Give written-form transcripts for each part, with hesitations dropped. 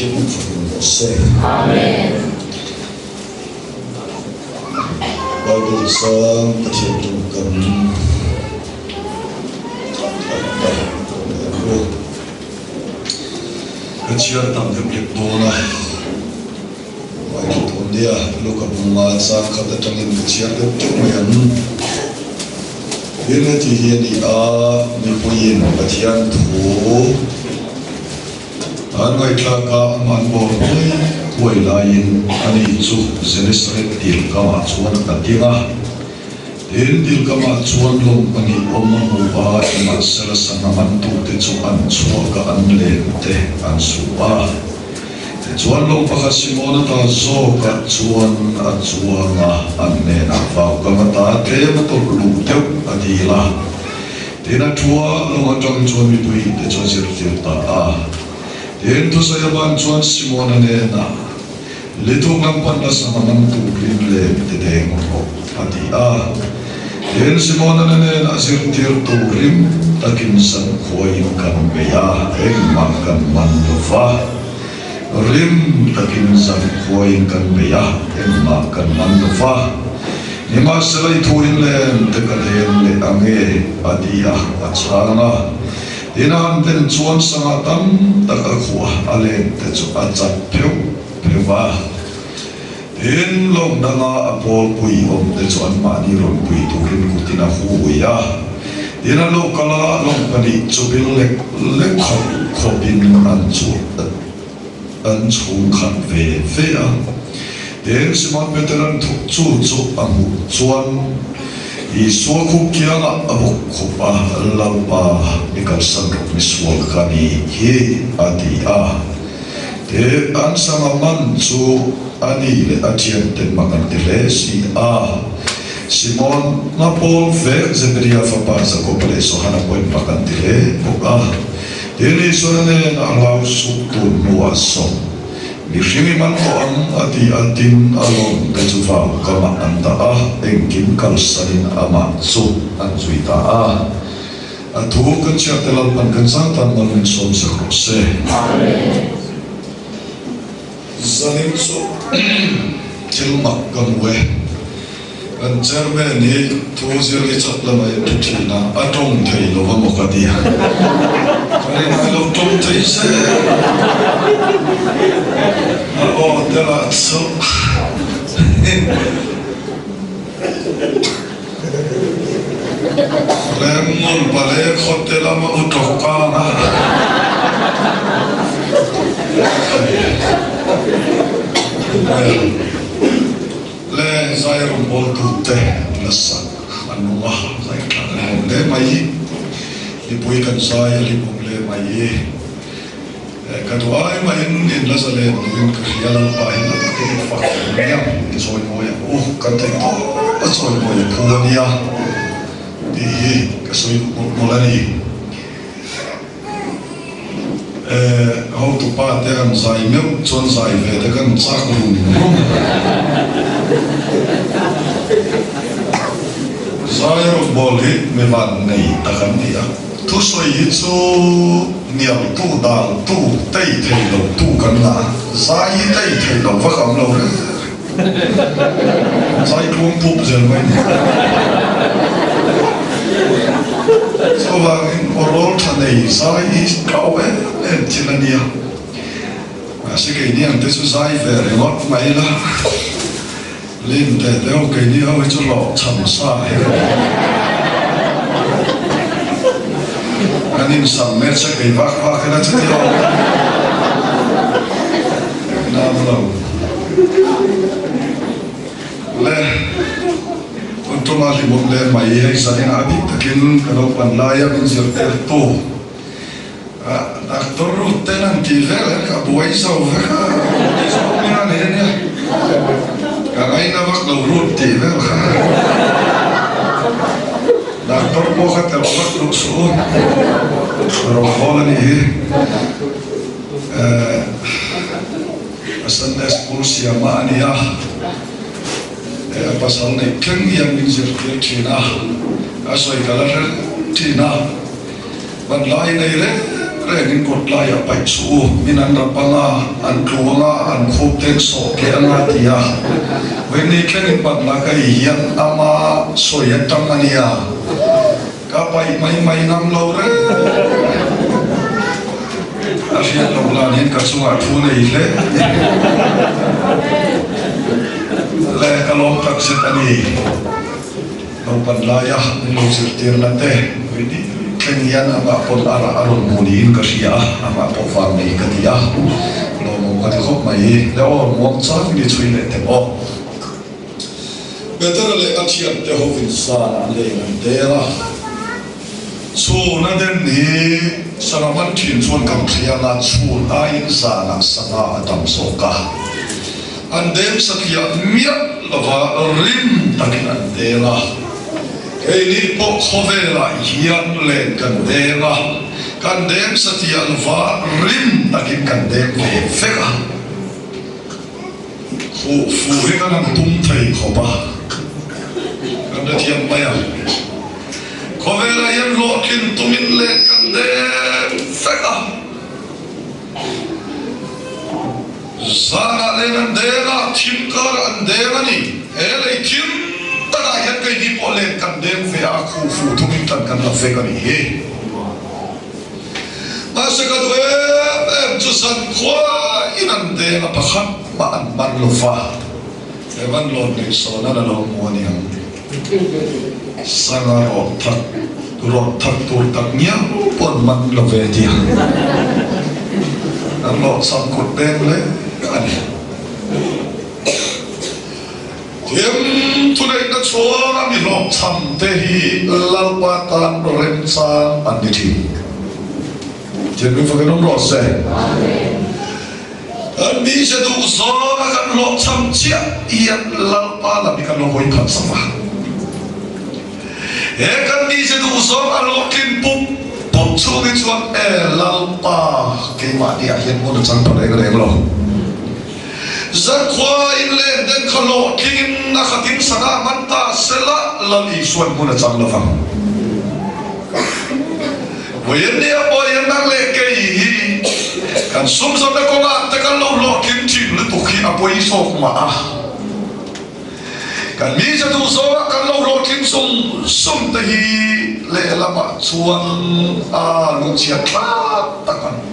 thiên phật sẽ Amen. Bible sang thiên trung cầm cái chuyện tam hiệp liệt đồ na vậy thôn dia lúc gặp mà sang khắp tất cả những cái chuyện được chụp mày ăn hiện thì hiện đi mi puyin và thian thủ anh ngay ta cả man bồ quay lại anh ấy chú Genesaret tiền cả mà chuan cả tiếng đến tiền cả mà chuan lòng anh ấy ôm một ba mà sẽ là sang man tu để chú anh chuan cả anh lên để anh suwa chuan lòng bác sĩ mona ta zo cả chuan anh nên vào cả mà ta thế mà tôi lục theo anh đi là thế là chúa lòng anh trong chuan mi tui để cho sự ta đến tu saya ban chuan Simon ane na litung lampan na sama nam tu green le te ngok ati đến Simon ane na sir tir tu rim takin san khoin kan beya em man kan man va rim takin san khoin kan beya em man kan man va ni ma selai thuin le te ka le ange ati achana Dinan ten chuan sanga tam taka khua alen te chu achat pheu wa din long danga apol pui om te chuan mani ron pui turin kutina huya dina lo kala long pani chubil lek khobin an chu khan ve a den Simon Peteran chu amu chuan I suwa ku kia nga abok kupa lampa mikal sanrok ni suwal kani hi ati te an sama man chu ani le atian ten makan tile si Simon na Paul ve Zeberia fapa sa kopale so hana poin makan tile dili sorane na alaw sukun nuwasom Bishimi man ko ang ati atin alon kecuva kama anta engkin kalsanin ama su anzuita atu kecil telan pan kensatan malin som sekrose amen zalim su tilmak kamwe an Germany tuzir icap lama ya tutina atong thai lo mokadia kaya lo tom thai se tela so lemon bale khotela ma utokana le zairum boltute lasa anwa zaikana le mai lipui kan saya lipum le mai Kaduai main in Lazale doing Yalan Pahina, taking a fucking is all moya. Oh, can't take that's all moya. Puania, the Kasui Molani. How to part there and Zai milk, John Zai, the gun Sakum. Zai of Bolly, Mevan Nei, Takania. Tu soi chu nial tu dal tu tei thei lo tu kan na zai tei thei lo va kham lo re zai tuang pup zel mai so va in orol thanei zai is kawe en tilania asi ke ni ante su zai ve ngot mai la lin te o ke ni ho chu lo cham sa Anin sam mercha kay vak na chatiyo na bulaw le untuk malibog le mai sa ina abi takin kano panlaya min sirter to aktor tenan tivel ka buhay sa oveka iso mina nenya karay na vak daw rut tivel Dokter mo ka terlalu lusuh, terlalu nih, asan eksklusi amania, pasal nekeng yang menjadi Cina, asal kalah Cina, ban lain ini rengin kotlaya paisu minan rapanga an kluanga an khopten so ke anatia weni kengin patla kai hian ama soyatang ania kapai mai nam lo re afian lo lanin ka sunga thu nei le kalom tak set ani lo padlaya lo sirtir late weni kengian ama pon ara aron munin kasia ama po farmei katia lo mo ka khop mai le o mo chang ni chui le te o better le achian te hovin sa le ndera so na den ni saraman thin chuan kam thia na chu ai sa na sanga adam soka andem sakia mia lova rim takin andera Eli po khovela hian len kandela kandem satian va rim takin kandem ve feka fu hinga nam tum thai khoba kanda thiam maya khovela yan lokin tumin len kandem feka zana len andela thimkar andela ni ele thim tada yan kai di pole kandem ve a khu fu thumin tan kan la fe kani he masa ka dwe chu san khwa inan de la pakhat ma an man lo fa evan lo ni so na lo mo ni ham sanga ro thak tur tak nya pon man lo ve dia an lo sam kut den le ani Tiêm thu đây đã chúa đã bị lọc thầm thế hi lao ba tan rem sang ăn đi thi trên cái phần nó lọt xe anh đi sẽ đủ gió các lọc thầm chia yên lao ba là bị các lọc hối thật sao mà anh đi sẽ đủ gió các lọc kinh bụng bụng chú cái chuan lao ba cái mà đi hiện muốn chẳng phải cái này rồi Zat kwa in len den khalo king na khatin sana manta sela lali suan muna chang la fam wayen dia boyen nang le ke hi kan sum som da ko ma ta kan lo king chi le to khi apoi so ma kan mi sa tu so kan lo king sum ta hi le la ma chuan a lu chia ta kan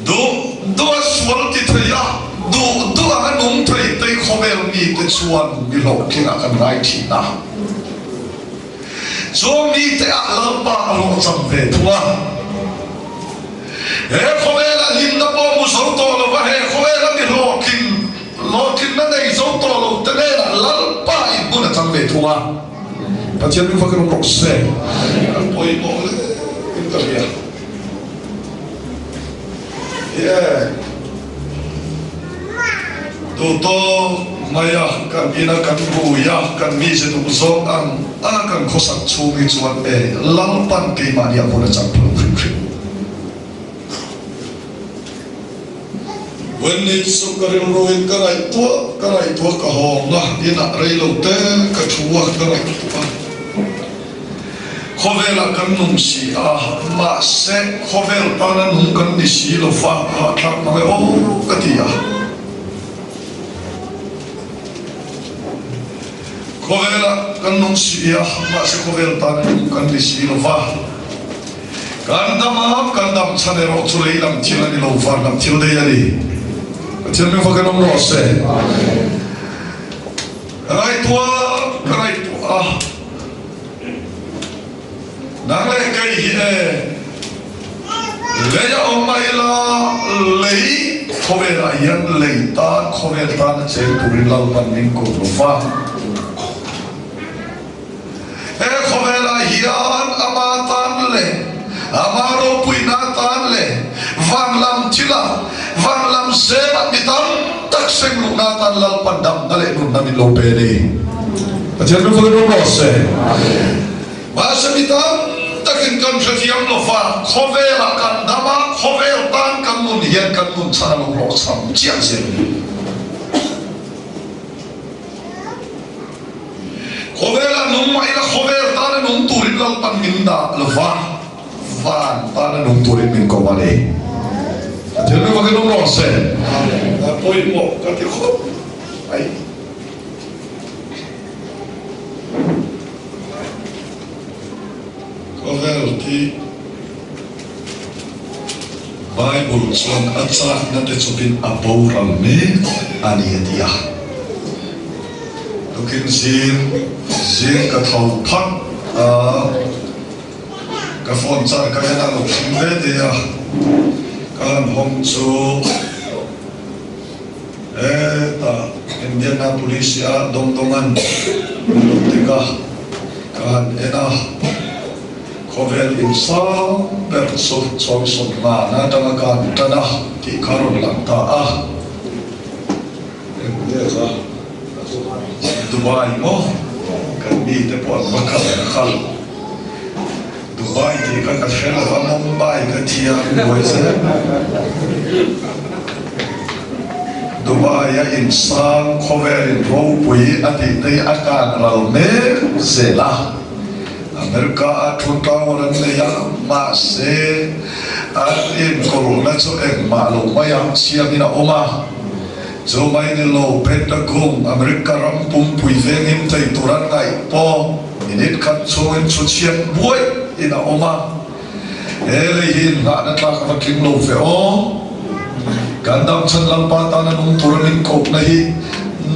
do sual ti thaya do an nung thai tei khomel mi te chuan mi lo king a kan rai thi na so mi te a lo pa lo cham ve thua he khomel a lim na po mu so to lo va he khomel a mi lo king na nei so to lo te le la pa I bu na cham ve thua pa chen mi fa kan ro se poi mo le in ta ya yeah to maya kan ina kan buya kan mi se tu so an kan khosak chu mi chuan lalpan ke ma dia pona chang phri when it so karim roin karai to ka hom na ina rei lo te ka thuwa karai to Khovela kan nung si ma se khovel pana nung kan ni si lo fa thak ma o katia Khovela kan nung si ma se khovel pana nung kan ni si lo fa kan dam chane ro chulei lam thila ni lo fa lam thil de yani thil me fa kan nung ro se rai to nang le kai hi le ya omai la lei khovela yan lei ta khovel ta na che turin lau pan ning ko lo fa khovela hian ama tan le amaro puina tan le van lam thila van lam se mitam tak seng lu na tan lau pan dam na le nu na mi lo pe ni pathian nu ko no se Masa mitam takin kan setiap lofa khovela kan dama khovel tan kan mun hian kan mun chana lo sam chiang se lal pan min da lova van ta na nung turin min ko wale thế mới vào cái nông rõ sẽ tôi một cái tiếng khóc ấy có vẻ thì Bible chuan atsak na te chupin aboral me ani atia lukin zin ka thau phak ka phone char ka yana lo thimbe dia kan hom chu ta Indianapolis ya dongdongan tika kan ena Kovel insang bersut sosok mana dengan tanah di karun lantaa. Dubai mo kan di depan bakal Dubai di kan kasih lah Mumbai ketiak boleh Dubai ya insang Kovel rompui ati tei akan ralme zelah. Amerika tunta orang yang masih in corona so malu mayang siap ina oma so main lo Pentagon Amerika rampung puivengin tay turan ngai po init kat so en sucian boy ina oma elehin na natak making lo feo gandam chan lampatan nung turanin kop nahi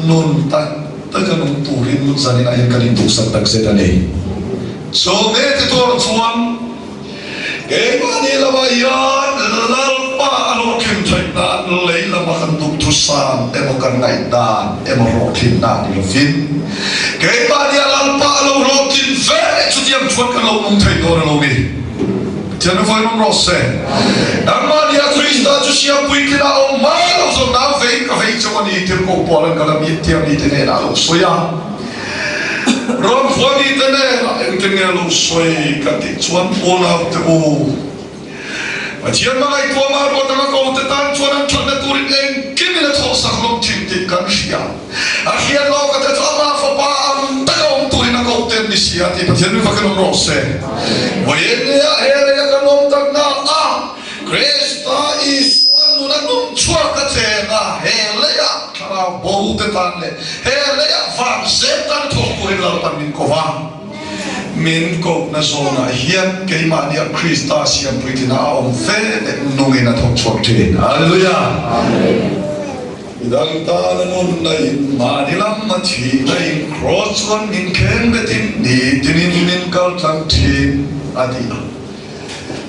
nun tak taganung turin nun sanin ayan kalintusan tagsedani so mete tor chuan ke mani lawayan lalpa alokin thaina leila makan duk thusan emokan ngai dan emorokin na ni fin ke mani lalpa alokin ve chudiam chuan kan lo nung thai dor lo mi tian foi nung rose namani a Krista chu sia puikina o ma lo so na ve ka ve chawani tir ko polan kala mi tiam ni tene na lo soya Rom foni tene em tene lo soi kati chuan pona te o Achian mangai tua mar bo tama ko te tan chuan an chuan turin en kimina tho sak lo tim ti kan sia Achian lo ka te tama fa pa am ta ko turin ko te ni sia ti pathian mi fakan ro se Voyene ya hele ya kan om tak na Krista is one na nung chua ka te na hele ya kara bo te tan le hele ya van setan tho turin la tan min ko va min ko na zona hian ke mania Krista siam puitina om fe nungina thok chok tin hallelujah amen idang ta nun nai manilam mathi nai cross one in ken betin ni tinin min kal tang thi adia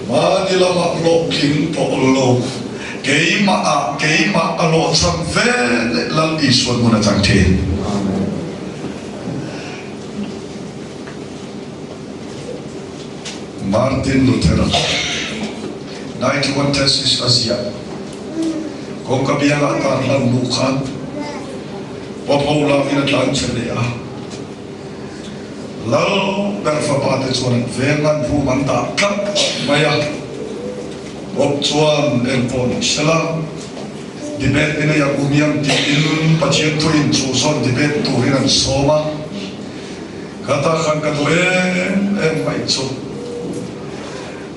manilam lo king to lo keima alo sam ve lal iswan muna tang thi Martin Luther 91 tesis Asia kung kabilang atar lang lukan wapaula vinatlan chelea lalo berfapate chuan vengan rumanta kap maya wap chuan elpon sela dibet ina yang umiang di ilun pacien tuin chuson dibet tuhinan soma katakan kadue mai chu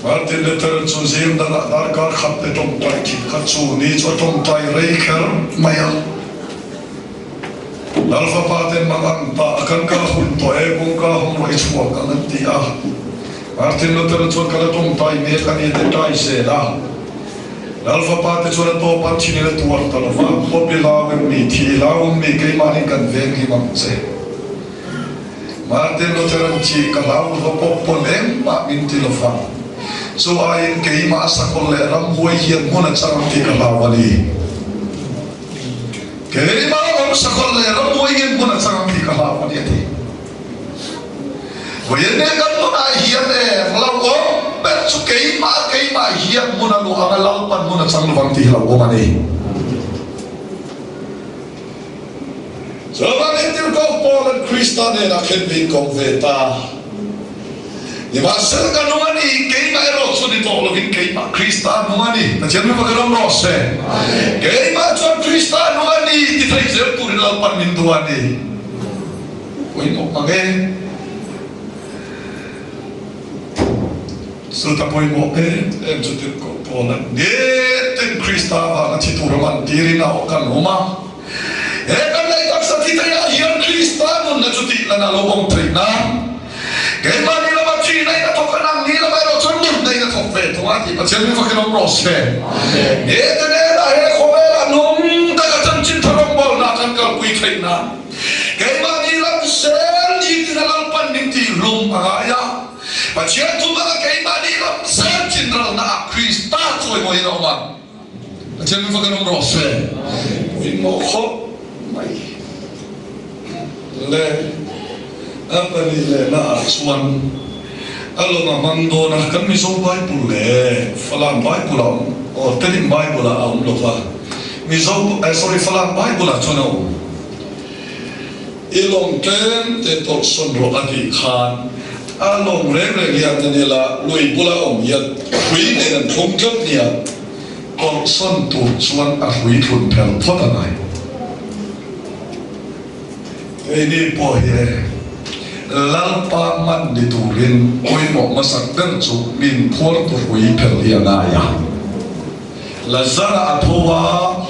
Martin Luther chu zim da dar kar khap te tom tai ki ka chu ni chu tom tai rei kher maya lalfa paten mangang ta akan ka hun to e bung ka hum roi chu ka nan ti a Martin Luther chu ka tom tai me ka ni te tai se la lalfa pate chu to pan chi ni tu war ta la fa po pi la mi thi la mi ke ma ni kan ve ki mam se Martin Luther chi ka la ho po po lem ma min ti lo fa so ayin kay maasakol le ram huwag hiyan muna sarang di kalawali kay maasakol le ram huwag hiyan muna sarang di kalawali ati huwag kan muna hiyan lawo pero kay ma hiyan muna lo ang alalpan muna sarang lupang di lawo mani so manitin ko Paul and Krista na kinbing kong veta Imasal ka nungani kay ma ero so dito loving kay ma Krista nungani na siya mo pagkaram rose kay ma chuan Krista nungani titay siya turin lalpan minduan. 會目嘅。sự ta bồi một em cho tiền cổ po là để tên Christa và nó chỉ tu roman tiri nào kan homa kan lại các sa thi tay hiền Christa nun na chuti là na lobong tri na cái mà đi là mà chi này là thuộc cái năng đi là bài đó chân nun này là thuộc về thuộc anh thì mà chân mình phải cái nó rose để tên này là hệ không là nung ta cái chân chín thằng ông bảo na chân cái quy thầy na cái mà đi là sen đi thì là pan đi thì lum à ya và chuyện tu mà cái mà đi là sen chín thằng na Christa thôi mà đi đâu mà chân mình phải cái nó rose mình mau khóc mày le apa ni le na suan alo ma mando na kan mi so Bible le falan Bible o tenim Bible a lo fa mi so sorry falan Bible a chono ilong ten te to son ro ati khan along re re ya ne la lui bula ya hui ne nan thom klap nia ko son tu chuan a hui thun phel phota nai ini po ye lalpa man di turin koi mo masak dan chu min phor tu hui phel ya na ya lazara athowa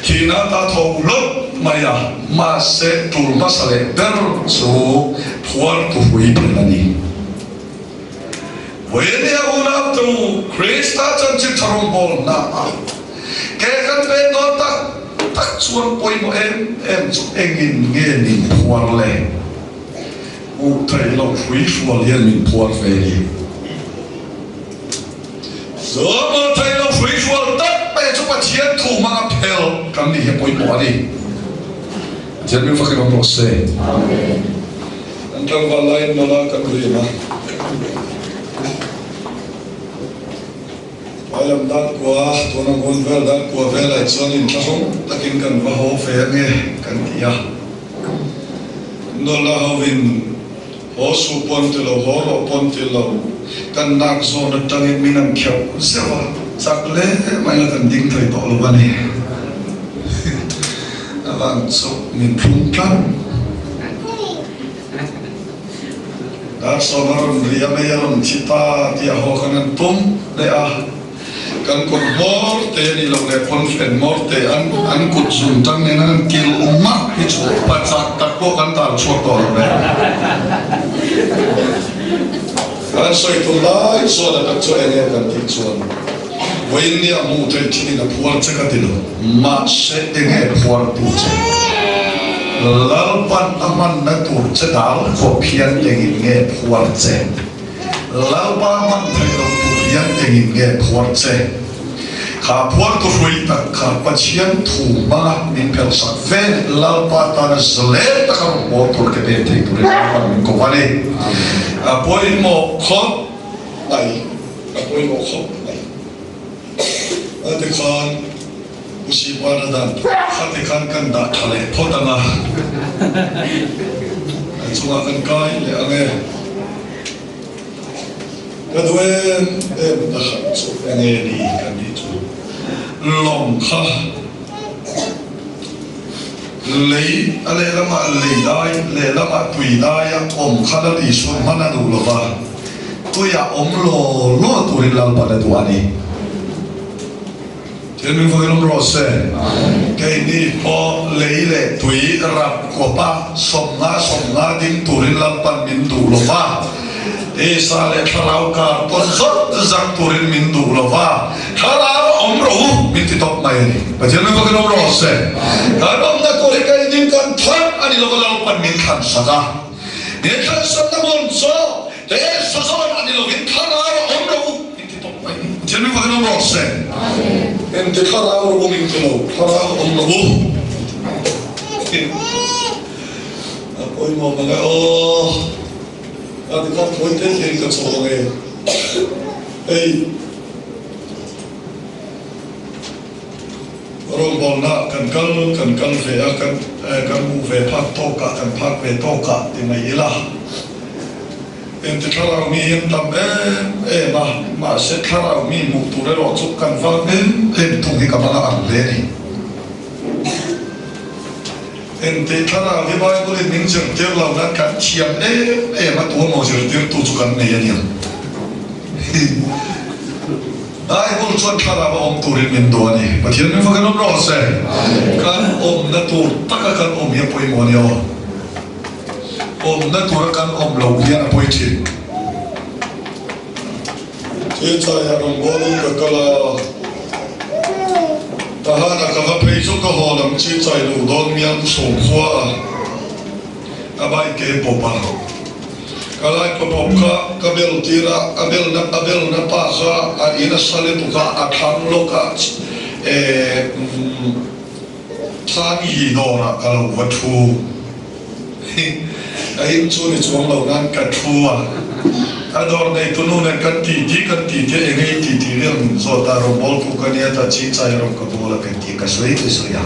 thina ta thong lot maya ma se tur masale dar chu phor tu hui phel ani wene una tu Krista chan chi tharong bol na ke kan pe no tak chuan poi mo em chu engin nge ni phor le u thai lo hui fual yan min phor fe ni so mo thai lo hui fual tak pe chu pa chian thu ma phel kan ni he poi mo ani chen mi fa ke no se amen antang balai no la kan ri ma alam dan kwa tona gon vel dan kwa vel ai chonin thong takin kan va ho fe nge kan tia no la hovin ho su pontelo ho pontelo kan nak zo na tangin minam kheu sewa sakle mai la kan ding thai to lo bani avan so min phung kan dar so maron ria me yaron chita tia ho kanan tum de a kan kon morte ni lo le konfen morte an kut zum tang ne nan kil umma hi chu pa chak tak ko kan tar chho to le an soi tu lai so la tak cho ene kan ti chuan voin ni amu tre thini na puar che ka tilo ma se enge puar tu che lalpan aman na tu che dal ko phian engin nge puar che lalpa man thai lo tu yan engin nge puar che kha puar tu hui tak kha pachian thu ma min pel sak ve lalpa ta na zle ta ka mo tur ke te te tu re pan ko vale apoi mo khop ai apoi mo khop ai ate khan usi para dan khate khan kan da thale photanga chunga kan kai le ame kaduen em da khan chu ene ni kan ni chu long kha lấy ale lama lấy dai le lama tui dai om khala li so mana du lo ba tu ya om lo tu ri lal pa tu ani chen mi foi lo se ke ni po lấy le tui rap ko pa som nga ding tu ri lal pa min du lo ba e sa le thalau ka pon zot zak tu ri min du lo ba thalau om ro min ti top mai ni pa chen mi foi lo se ka dom na ko ke ni kan thak ani lo lal pa min khan saka ne thak sa ta bon so te so so ani lo min thalau om ro min ti top mai ni chen mi foi lo se em te thalau ro min ti lo thalau om ro oi mo ma o ati kan point te ke ka so nge ei rong bol na kan kal ve kan mu ve phak to ka kan phak ve to ka ti mai ila em te thalau mi em tam ma se thalau mi mu tu re ro chu kan va em thung hi ka ma an le ni em te thalau hi bai ko le ning chang te lo na kan chiam ma tu mo jer te tu chu kan ne ya ni ai buồn chuột khá là ông turin mình đùa này và thiên mình phải nói rõ ràng kan ông đã tu tất cả kan ông hiệp bồi mòn nhau ông đã tu kan ông lâu hiệp bồi chín thế trái ông bố luôn cái là ta hà na cái phải chụp cái hồ làm thế trái đủ đón miếng sủng hoa à bài kế bộ ba kalai popop ka bel tira abel na pa kha a ina sale tu ka a thang lo ka thang hi dora ka lo wathu a hin chu ni chuang lo nan ka thu a dor nei tu nu na kan ti te ngai ti rem zo ta ro bol ku ka nia ta chi chai ro ka bola ka ti ka soi tu so ya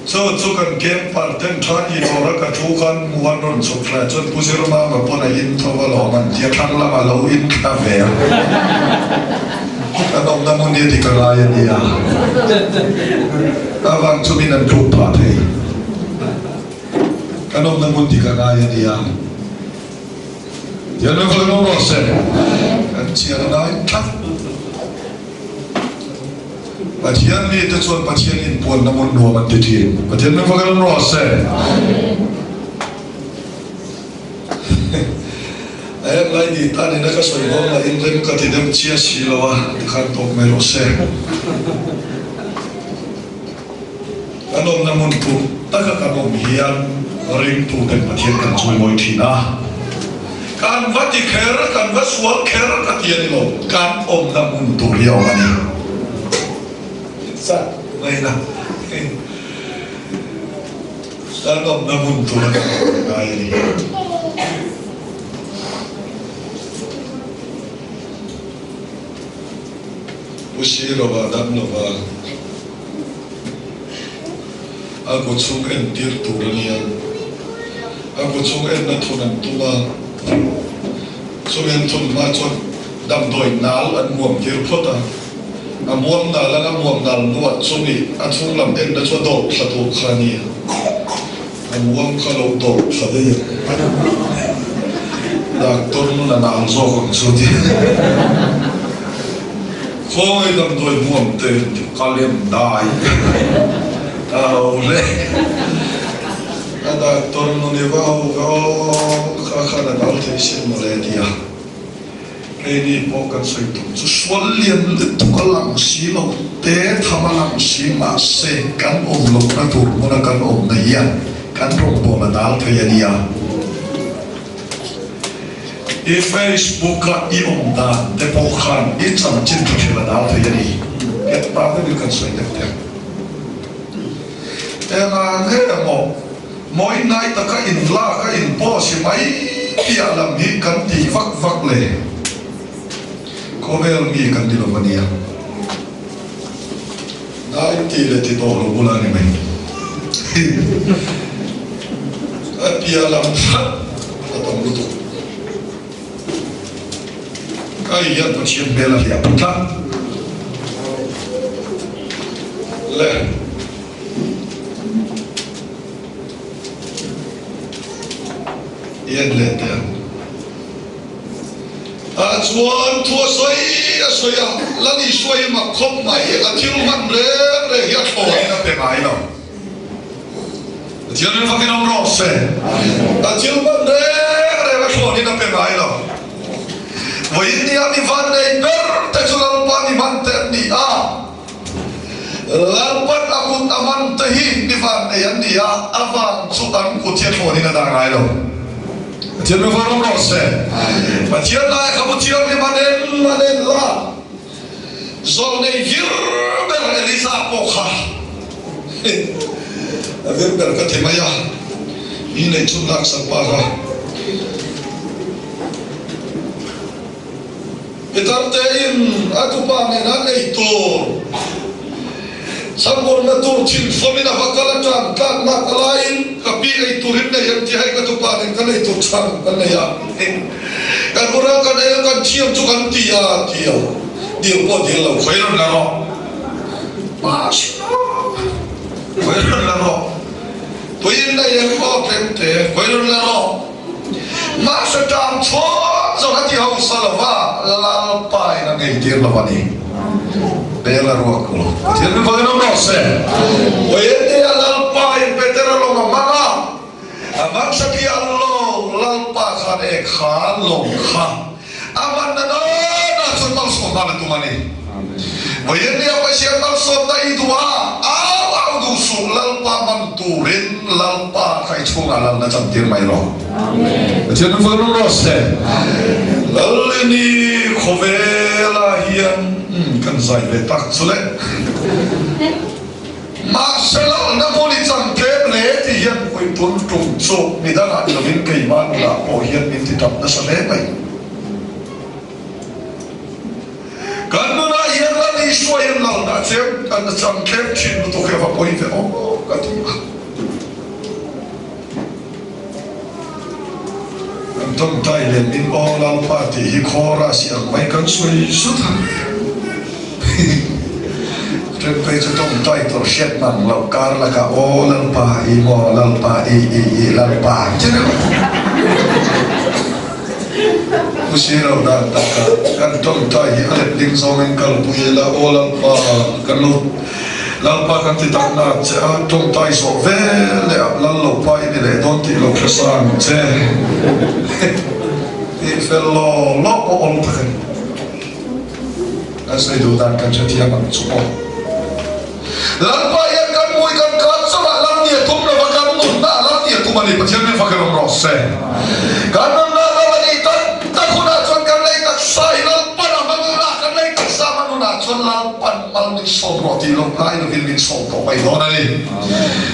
so kan game parten thang hi dora ka thu kan muan ron so fla chon pusiro ma pona in thowa lo man ti thang la ma lo in ka ve ka dom na mun ni ti ka la ya ni ya awang chu min an thu pa thei ka dom na mun ti ka la ya ni ya ya no ko no ro se kan chi an dai thak Patian ni itu cuan patian in pun namun dua mati dia. Patian ni bukan rasa. Ayat lain di tanah nak kasih orang lain rem katidam cia silawa dekat tok merose. Kanom namun tu tak kanom hian ring tu dan patian kan cuy moi tina. Kan vati kera kan vaswal kera katian lo kan om namun tu riau ani. Sa, may na. Sana namun tulad ang kaya niya. Usiro ba, damno ba? Ako tsungen tirtura niyan. Ako tsungen na tunan tuma. Tsungen tun machon damdoy nal an muam tirpota. Amuam na lang amuam na luat sumi at sulam din na sa dog sa tukaniya. Amuam ka law dog sa diyan. Doktor mo na naangso kong sudi. Kung ilang doy muam din, kalim dahi. Taule. Doktor mo ni kakanadal tayo siya malediya. Ini bukan sesuatu sesualian itu kalau silau teh thamalang si masih kan lo natur menggunakan nayan kan rombo menal kaya di Facebook i dan depokan i samcin menal kaya dia kita pada bukan sesuatu mau naik tak infla ka info si mai dialam kan di fak le Kovel mi kan dilo mania. Dai ti le ti tolo bulani mai. Apia lam atong luto. Kai ya to chiem bela ya puta. Le. Yen le te. Chuan thua soi lani soi mà không mày thiếu mặn re ya thôi na pe mai no thiếu nên phải nó rõ se thiếu mặn re ya thôi na pe mai no với ni ami van nei ber ta chuan pa ni man te ni a lampat aku taman tehi ni van nei an ni a avan su an ku thian thôi na da ngai no Thiên mới vào đó sẽ và thiên lại không có thiên thì manen la rồi này viết bên Elisa Pocha viết bên cái thế maya ini này chúng ta sắp para Peter tein aku panen aneh itu Sambor na tu chin famina vakala chan kan na kalain kapi ai turin na yang tihai ka tu panen kan ai tu chan kan ya kan pura kan ai kan chiam tu kan tia dia po dia lo khairan la ro mas khairan la ro tu yin na yang ko pente khairan la ro mas tam cho zo na ti hau salawa tir la vani bela ruak lo tir me vagano no se oye lalpa in petera lo mama amang sapi allo lalpa khane khalo kha aman na na sunmal sunmal tu mani oye ni apa siapa sonda idua au du su lalpa manturin lalpa kai chunga lal na cham tir mai lo amen tir me vagano no se lalini khovela hian kan zai le tak chule Marcelo na moni chang ke le ti hian koi tun tung chu mi da na lo min kai man la o hian min ti tap na sa le mai kan na hian la ni shoi hian la na che kan chang ke chin to ke va poi ve o ka ti tông tay lên in o lalpa party hi khora siang mai kan sui sutha trên pe cho tông tay to shet nang lau kar la ka o lalpa i mo lalpa i lalpa chứ đâu musiro da ta kan tông tay hi ale ding song en kal pu la o lalpa kan lu lalpa kan ti tak na che tông tay so ve le la lo pa i le don ti lo sang che fello lo o on taken as they do that kan chatia man chupo lalpa ya kan moi kan kan sama lam ni tum na kan mun na lam ni tum ani pathian me fakar ro se kan na la ni ta khuna chon kan lai tak sai lalpa na ma na kan lai tak sa ma na chon lalpa mal ni so ro ti lo ai no vil min so to bai do na ni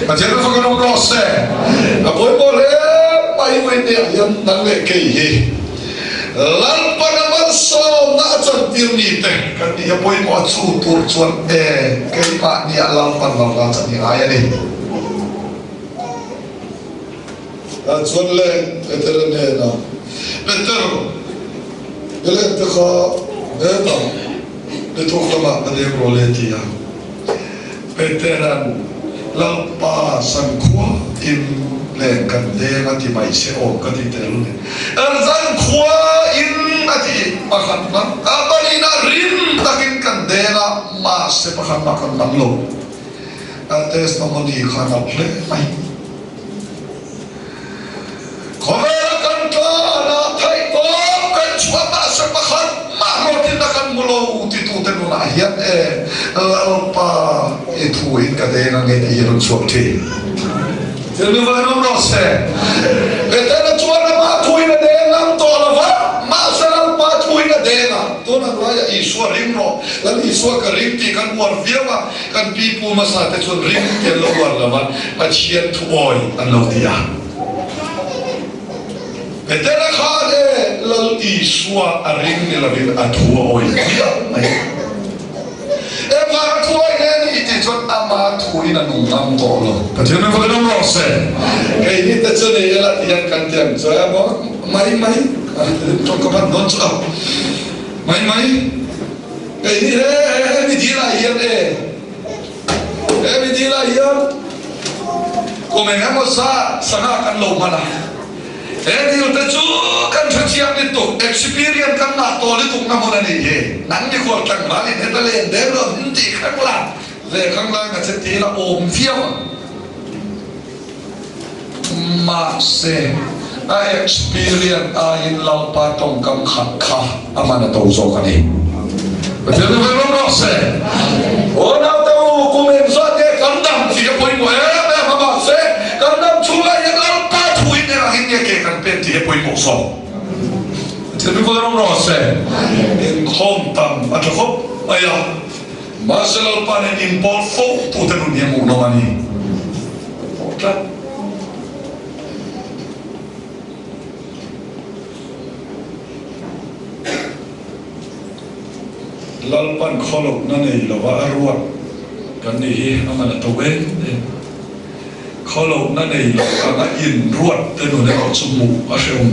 pathian me fakar ro se a poi mo le pai mai ne yan nang le ke hi lalpa naman so na chan tir ni te kan ni apoi mo chu tur chuan ke pa ni lalpa na chan ni ai ani a chuan le peter ne na peter ele te kha eta le to kama de proletia peteran lalpa san khwa in le kan de na ti mai se o ka ti te lu ne zan khwa in ati pakhat na abani na rin takin kan de na ma se pakhat na kan nam lo testimony khana ple mai khomera kan ta na thai ko kan chwa ma se pakhat ma ro ti na kan mulo ti tu te no na hian lalpa e thu in ka de na nge ti ron chwa ti Jadi mana proses? Kita nak cuba nama tuin ada enam tolava, masa nampak tuin ada enam. Tu nak raya isu rimro, lalu isu kerimti kan luar biasa kan pipu masa tu rim yang luar lama, macam tu boy anu dia. Kita nak ada lalu isu rim ni lebih atu boy. Emang tuai ni itu cuma amat tuai na nungam tolo. Macam mana kalau orang rasa? Kayak ini terjadi latihan kantian. Saya mau main. Cuma kapan don cakap main. Kayak ini dia lahir ini dia lahir. Kau mengamu sangat kan lo mana? Ini udah kan setiap itu experience kan nak tolong itu kamu nanti nanti kau tak balik itu le delo nanti kanglang nggak setiap om fiam masih experience ain lalpa tong kam khakha amana tau so kani betul betul masih orang tahu komen saja kandang siapa pun mama se kandang cuma yang lalpa tuin yang akhirnya ke kan penti pun mosong jadi kalau orang rasa in kontam atau kop ayah masalah panen impor fok tu tenun dia mau nomani tak lalpan kolok nane lawa arwat kan ni amana tawen kolok nane lawa in ruat tenun dia kau semua asyik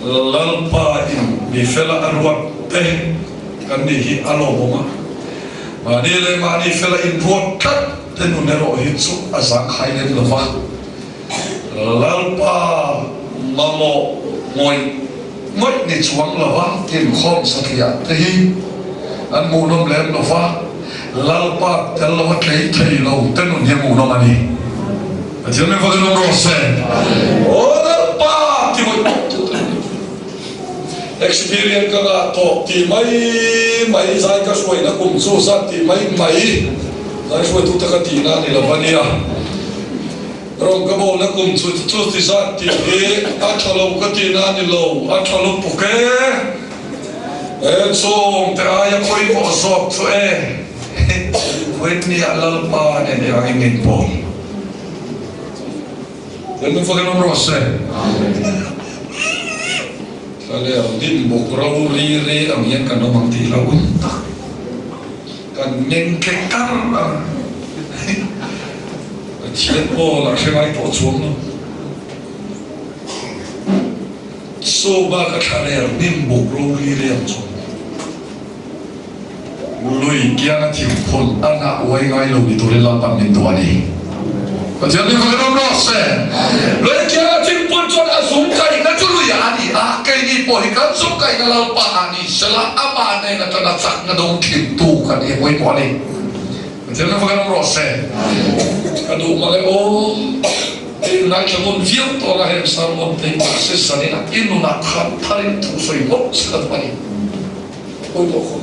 lalpa in mifela arwat teh kan ni alo boma mani fela in ruat kat tenun dia kau hitsu asang kailen lawa lalpa mamo moi mỗi ngày chuang là vang tiền khom sát liệt thế anh mù nôm lem là vang lalpa tel lawat lấy thầy lâu tên nó nhiều mù nôm anh đi cho nên phải nôm rose ô lalpa thì mỗi experience cái là to thì mấy giải cái suy nó cùng số sát thì mấy giải suy tụt cái tí na này là vấn đề rong cái bộ nó cùng số thì sát thì ăn thalo cái tí na này lâu ăn thalo bục cái xong thì ai khơi bỏ sọt thôi quên đi lalpa này để anh nhìn bỏ nên mình phải nôm rose kalau din bukro riri ang yan kan nomang tila unta kan nengkekar chilet po la kemai po chuang no so ba ka thale din bukro riri ang chuang lui kia na thiu khol ana wai ngai lo ni tore la pam min tuani có chuyện này phải nói rõ ràng. Lấy kia chính quân cho đã súng cái nó chú lùi anh à cái gì bỏ thì cái súng cái nó lao pa anh sẽ là áp này nó cho nó sẵn nó đông kiếm tu cái này quay bỏ đi. Có chuyện này phải nói rõ ràng. Cái đủ mà cái ô thì nói cho môn viết to là hem sao môn thì mà sẽ sao này là in nó là khăn thay thủ soi bốc sẽ là vậy. Ôi đồ khổ.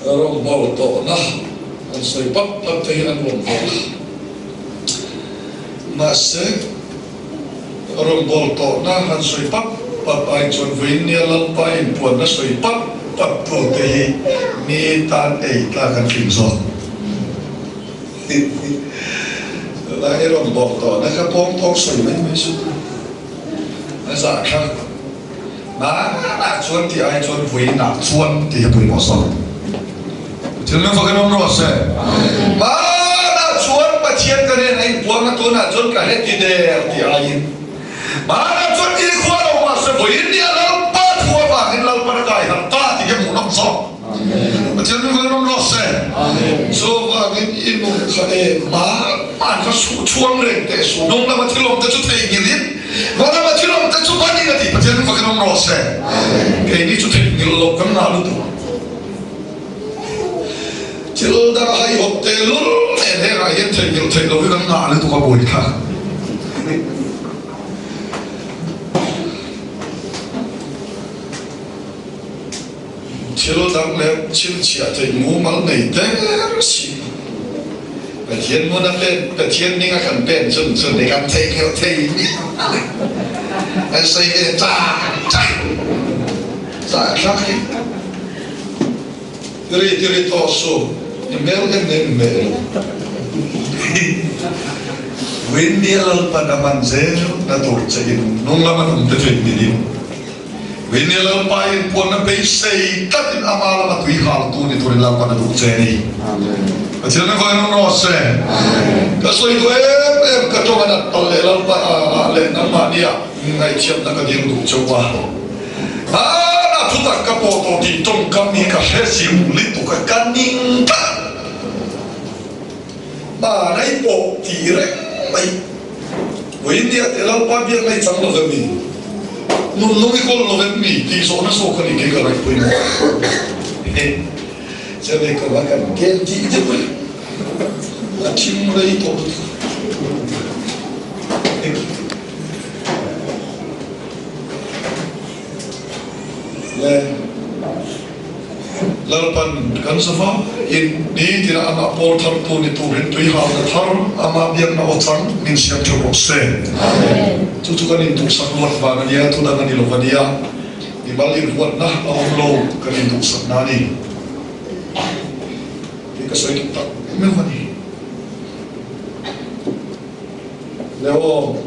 Rong bol to na an soi pap te an rong bol mase rong bol to na an soi pap ai chon vin nia lam pa in puan na soi pap to te mi tan ei ta kan kim zo la rong bol to na ka pong soi mai su na sa kha na chon ti ai chon vin na chon ti pui mo so cho nên phải nói rõ ràng mà đã chuẩn mà chiến cái này anh buông nó tôi là chuẩn cả hết thì đề thì ai mà đã chuẩn đi khoa đâu mà sẽ với India nó ba thua mà cái lâu mà cái hàng ta thì cái mũ nông sọ mà cho nên phải nói rõ ràng số và cái in một cái mà có số chuông lên để số nông là mà thiếu lòng tới chút thầy nhiều lắm mà mà thiếu lòng tới chút bao nhiêu thì mà cho nên phải nói rõ ràng cái này chút thầy nhiều lòng cái nào luôn chilo da hai hotel ne ra yen thei lo kan na le tu ka boi kha chilo dang le chil chia thei mu mal nei te si pe thien mo na pe thien ni nga kan pen chun de kan thei ni ai sai e ta kha ki Tiri to so Imel Windy lalpa naman zero na to sa nung laman ang defendi din. Windy lalpa yun po na base tatin amala matui halto nito rin lalpa na to sa ni. At sila na ko yung rose. Kaso ito katungan at pala lalpa ale ng mania ngay siyam na kadiyang to sa putak kapoto di tong kami kahesi ulit to kakaning ka ba nai po direct mai win dia telau pa biar nai chang lo kami nung ikol lo kami di so na so kani ke karai po mo sabi ko makan kenti je po achim rai to lalpan kan safa in ni tira ama por thar tu ni tu ren tui ha na thar ama biak na otang min siam cho bokse tu kan in tu sak lot ba na dia tu da ni lo ba dia ni balin wat na om lo kan in tu sak na ni ka soi tak me va ni leo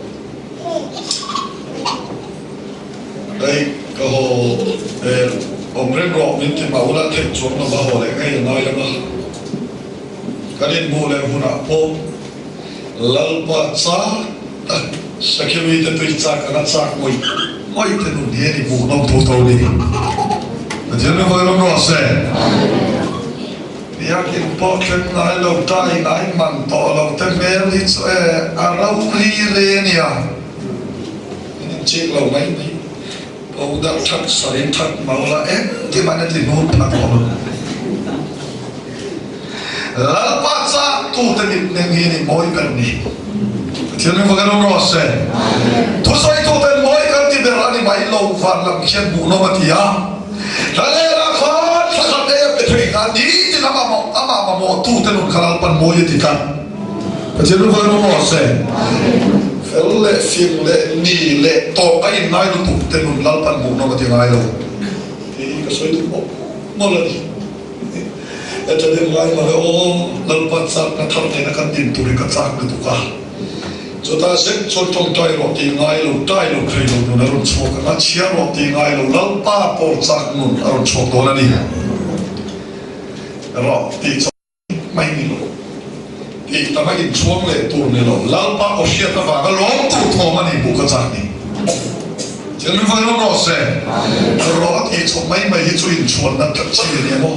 dai ka ho ông lên gọi mình thì bảo là thịt xuống nó bảo lại ngay nói là nó cái đến mua lại mua nạp po lalpa sa security tôi sa cái nó sa mồi mồi thì nó đi thì mua nó thâu thâu đi. Cho nên phải làm rõ ràng yakin potlem ngai lo tai ngai man to lo te meri choe arau ri re nia chik lo mai mai o da thak sai thak maula ti mana li no thak ko lalpa sa tu te ni moi kan ni thiam ni vagan ro se tu sai tu te moi kan ti berani mai lo fan lam khian bu no matia la le la kha thak te pe thei ka ni ti na ama mo tu te nun khalal pan moi ti kan thiam ni vagan ro se le film le ni le to ai nai lu tu te nun lal pan bu no matia ngai lo ti ka soi tu mo la ni eta de ngai ma o lal pan sa na thar te na kan din tu ri ka chak tu ka cho ta sẽ cho trong tay lo ti ngai lo tai lo khai lo na ron chok ka chia lo ti ngai lo lal pa po chak nun ron chok do na ni ro ti mai ni lo ti ta mai in chuang le tur ni lo lal pa o sia ta va ga lo tu tho ma ni bu ka chak ni chen mi fa lo ro se ro ti chok mai mai hi chu in chuan na ta chi ni mo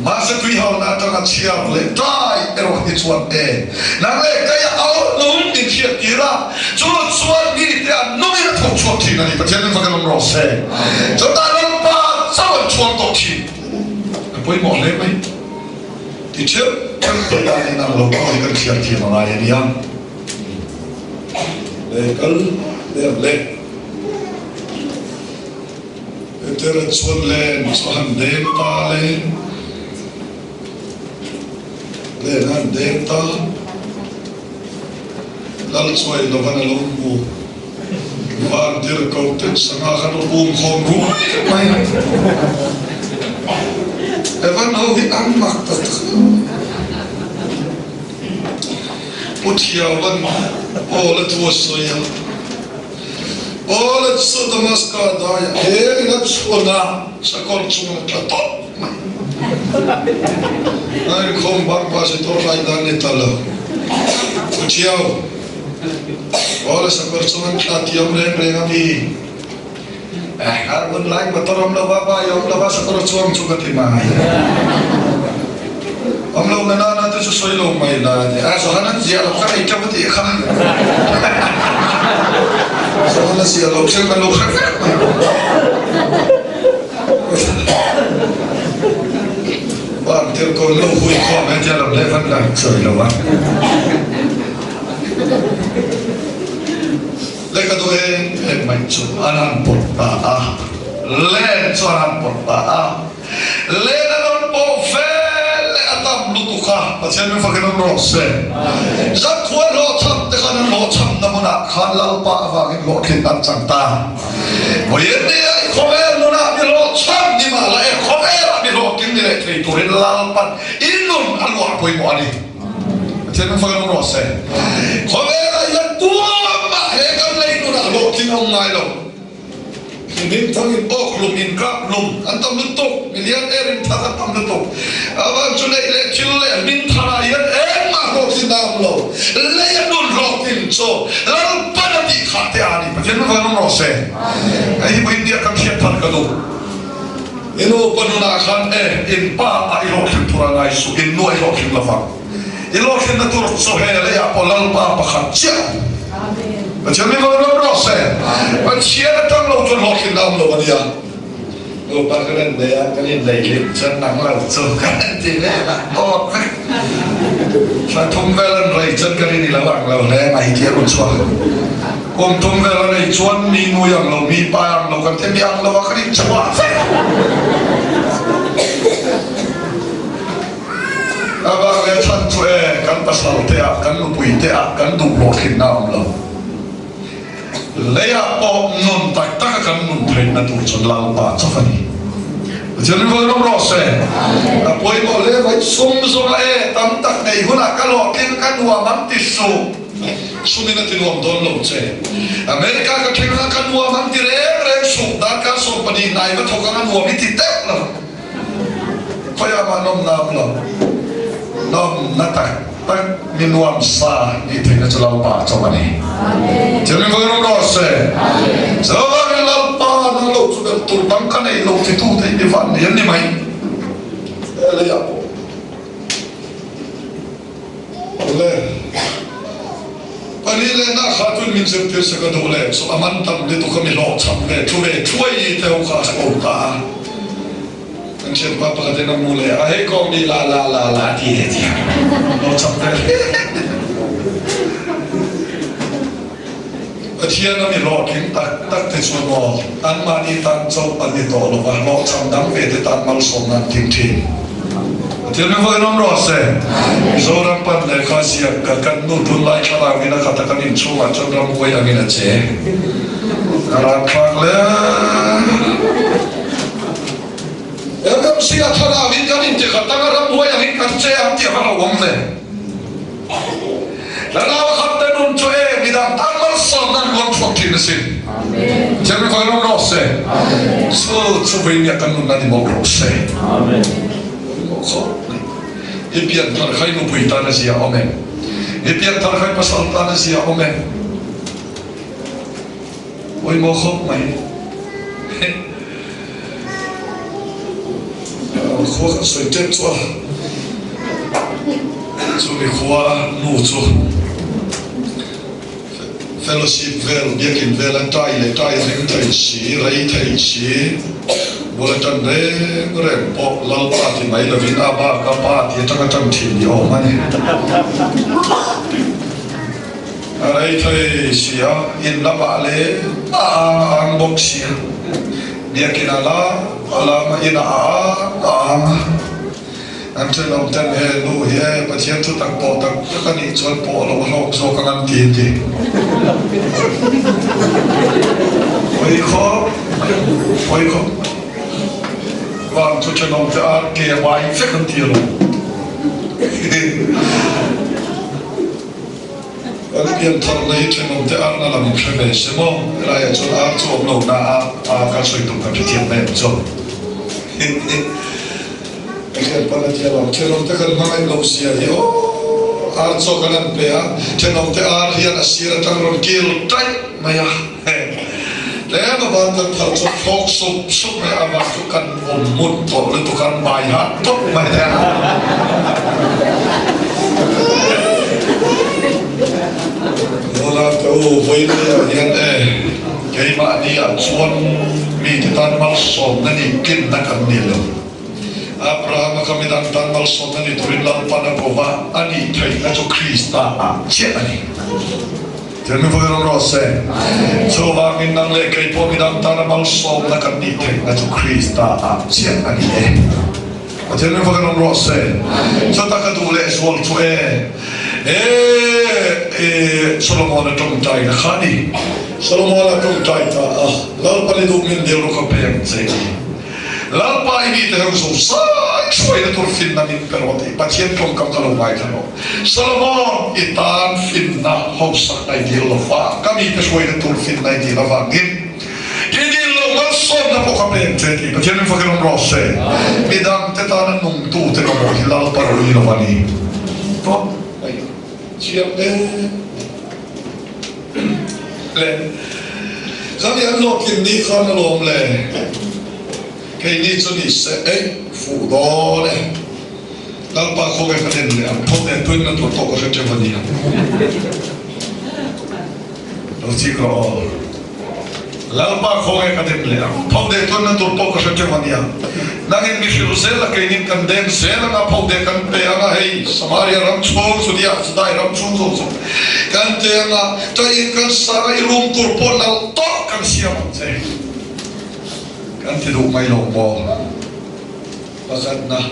masa tui hau na tanga chia le tai ero hi chuan e na le kai au nun din chia tira chu chuan ni te no mi na thok chuan thi na ni pa chen fa kan ro se cho ta lo pa sao chuan to thi poi mo le mai ti che kan te da ni na lo ko kan chia thi ma ya ni ya le tera chuan le so han de ta le le han denta lal choi lo van lo bu van dir ko te sanga kan bu khom ru mai evan no vi an mak ta putia van ola tu soya ola so damaska da ya he na chona sakol chuna ta to ai không bác qua sẽ tốt lại đang lên tàu của chiều có là sản phẩm số ta tiêm lên lên anh đi har vẫn lại mà tôi ông đâu ba sản phẩm số ông chụp cái mà ông lâu mà nó tôi sẽ xoay lâu mày là số hắn gì là cái này trong cái gì khác số hắn gì là xem cái lâu khác bạn theo con lâu vui khó mấy cha làm lễ vẫn đang trời đâu bạn lễ cái tôi em mạnh chụp anh ăn bột ta lên cho ăn bột ta lên ăn bột phê lễ tâm lụt khá và xem mình phải cái nó rõ xe rất khuya lo chăm để khăn lo chăm nằm nát khăn lao pa và cái lo thiên ăn chẳng ta bởi vì không em nó nát bị lo chăm đi mà lại không em bị lo kinh đi lại thì tôi lao pan inun ăn loạn quay mỏ đi xem mình phải cái nó rõ xe không em là dân tua mà hệ cái này nó đã lo kinh ông ngài đâu mình thằng in bốc lùm in crab lùm anh tâm lụt tục million em thằng anh tâm lụt tục avant cho này lệ chill lệ mình thằng này em mà bốc xin đam lâu lệ nôn lọc tin cho lalu pada di khate ani macam mana orang rasa ini India kan siapa kado ino penularan impa ilo kultural isu ino ilo kulafak ilo kultur sohele apa lalu apa kerja macam mana orang rasa macam datang lo tu lo kinam lo dia lo bakaran dia kan ini lagi senang lah sukan tidak oh saya tumbelan rajan kan ini lawang lo le mai dia pun suah kong tumbelan ini cuan minggu yang lo mi payang lo kan tem yang lo kan ini cuah abang lihat hantu kan pasal teak kan lupui teak kan dulu kinam lo leya po nun tak kan nun train na tu chon lau pa chafani jadi kalau rose apoi boleh baik sum tam tak nei huna kalau kin kan dua manti su sumina tinuam don lo che Amerika ka kin kan dua manti re su da ka so pani nai ba thokan dua mi ti tek lo koya ma nom nam lo nom natak tak minuam sa ni thina chalau pa chawani jadi kalau rose sebab lo nang lo sudah turbang kan lo itu tadi fan yang ni mai le ya po ani le na khatun min sem tir sa ka dole so aman tam le to kami lo cham le chuai te o kha ko ta ang chen pa pa de na mule a he ko mi la ti he ti lo cham te a thian na mi lo king tak te so mo an ma ni tan chau pa ni to lo ba lo cham dang ve te tan mal som nan ting ting Tiada apa yang nomor saya. Seorang pandai khasiat kan nutun lai kalau kita katakan ini cuma cendera muka yang ini aja. Karapang lah. Ya kan siapa kalau kita ini katakan orang muka yang ini kan saya anti kalau orang le. Lalu kata nun cuy bidang tamal sonan konflik mesin. Jangan kau nomor saya. So ini akan nun nanti mau proses. Amen. Ipian tarkhay no puita na siya omen. Ipian tarkhay pasalta na siya omen. Oy mo khop mai. Kho soi tet so. So mi khoa no so. Fellowship vel biakin vel tai le tai ring tai chi rai tai chi. Boleh tanda repot lalu pati mai lebih apa kapati tengah-tengah tinggi omani. Arai thai sia inna bale ang boksia. Dia kinala alama ina Nanti lam ten he lu he patien tu tak po tak kan ni chol po lo lo so kan ti. Oi ko. Vâng, tôi cho nó ta kể bài rất là nhiều. Ở bên thằng này cho nó ta ăn là một cái về xem không, lại cho ăn cho ông nội na cái suy tụng cái chuyện này cho. Cái phần này là cho nó ta cần mang lâu xia yo, ăn cho cái này bé, cho nó ta ăn hiện là xia tăng rồi kêu trái mày à. Lẽ mà bạn ta thật sự phok sụp này à mà tôi cần một tổ lên tôi cần bài hát tốt mày thế nó là tôi với cái hiện đây cái mà đi ăn xuân mi thì tan mal sôm nên đi kinh na cần nhiều Abraham kami dan tan mal sôm nên đi tôi làm panapova ani thấy là cho Krista chết ani Jangan bergerak rasa. Coba minang lekai po minang tanah malsom nak ni tek na tu Krista siap ani Jangan bergerak rasa. Coba kadule swal tu Solomon atung tai na khani. Solomon atung tai ta lalu pada tu min dia luka peyang cegi. Lalu pada ini terus susah. Suai itu finna min perwati, pacien pun kau kalau baik kalau. Solomon itan finna hausak naik lova, kami kesuai itu finna di lova gin. Jadi lo masuk na po kami jadi, pacien pun fakir rose. Bidang tetanan nung tu tekamu hilal paru lova ni. To, siap le. Kami anu kini kan lom le. Cái này cho你是辅导嘞，老爸可以看见了，碰见对面多多个是这么的，都几个，老爸可以看见了，碰见对面多多个是这么的，那个米菲鲁塞了，给你看见塞了，那碰见看别人嘿，什么人让冲出的呀，是带让冲出去，看见了，这一个啥个龙tur pun了，多看siapa saya. Kan tidak mai lombo, pasal na.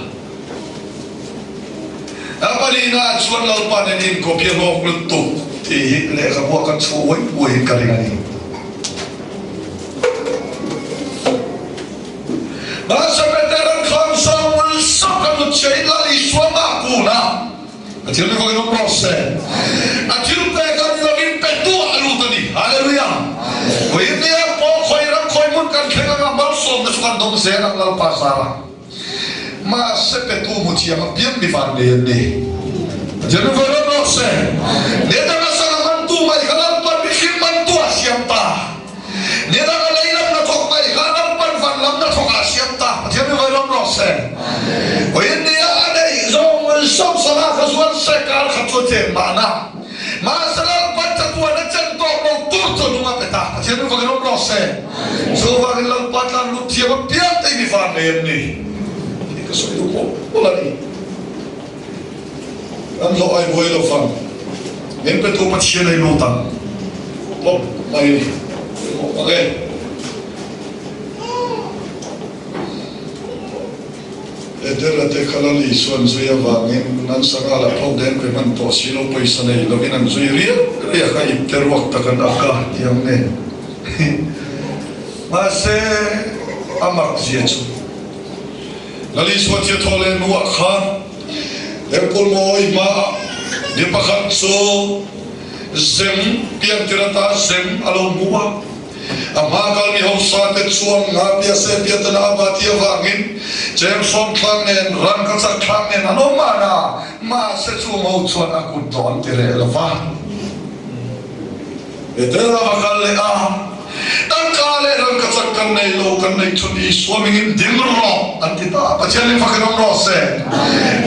Apa ni na suan lalpan ini kopi lom letup, ti le kamu akan suai buat kali ini. Masa veteran kamsa ulsak kamu cai lali suan aku na. Atil ni kau ini proses. Atil pegang lagi petu alu tadi. Haleluya. Kau ini apa? Kau mun kan kena ngambil som na sukan dom sena lal pasara. Mas sepetu mutia mapiam di farde ni. Jangan berdoa se. Dia dah rasa mantu mai kalau pan bikin mantu siapa. Dia dah lain nak kok mai kalau pan fan lam nak kok siapa. Jangan berdoa se. Kau ini ada zong som salah kasuan sekar katute mana. Masalah pan ta pathian ko gano ro se so wa kan lang patlan lu tia ba piat ai ni fa ni ka so yu ko ola ni an lo ai voi lo fan men pe to pathian ai lo ta lo mai okay edera te kalali suan zuya wangin nan sagala problem pe man to silo paisa nei lovin an zui ria ka ipter wakta kan aka tiang ne mase amak zietsu lali suat ye thole nuwa kha empul moi ma di pakhat so zem pian tirata zem alo muwa amagal mi hausa te chuang nga pia se pia tana ba tia wangin jem som thlang nen ran ka cha thlang nen ano mana ma se chu mo chuan akut don tire lawa etera bakal le a tan kale ran ka cha kan nei lo kan nei chuni swimming in dimro antita pachale fakram ro se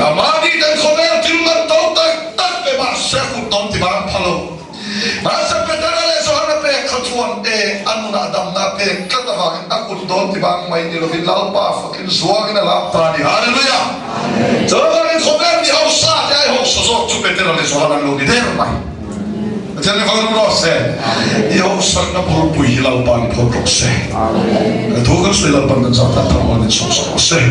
amadi den khomer tilman to tak pe ba se ku don ti ba phalo masa petara so hana pe khatwan e anuna adam na pe katawang akut don ti bang mai ni lovin lalpa fakin suwag na lapta ni hallelujah so ni khomer ni hausa dai hausa so chu petara le so hana lo ni der mai jane fagan ro se i hausa na pur pui hilau pan pur se amen to kan se lalpan na sa ta ta ni so se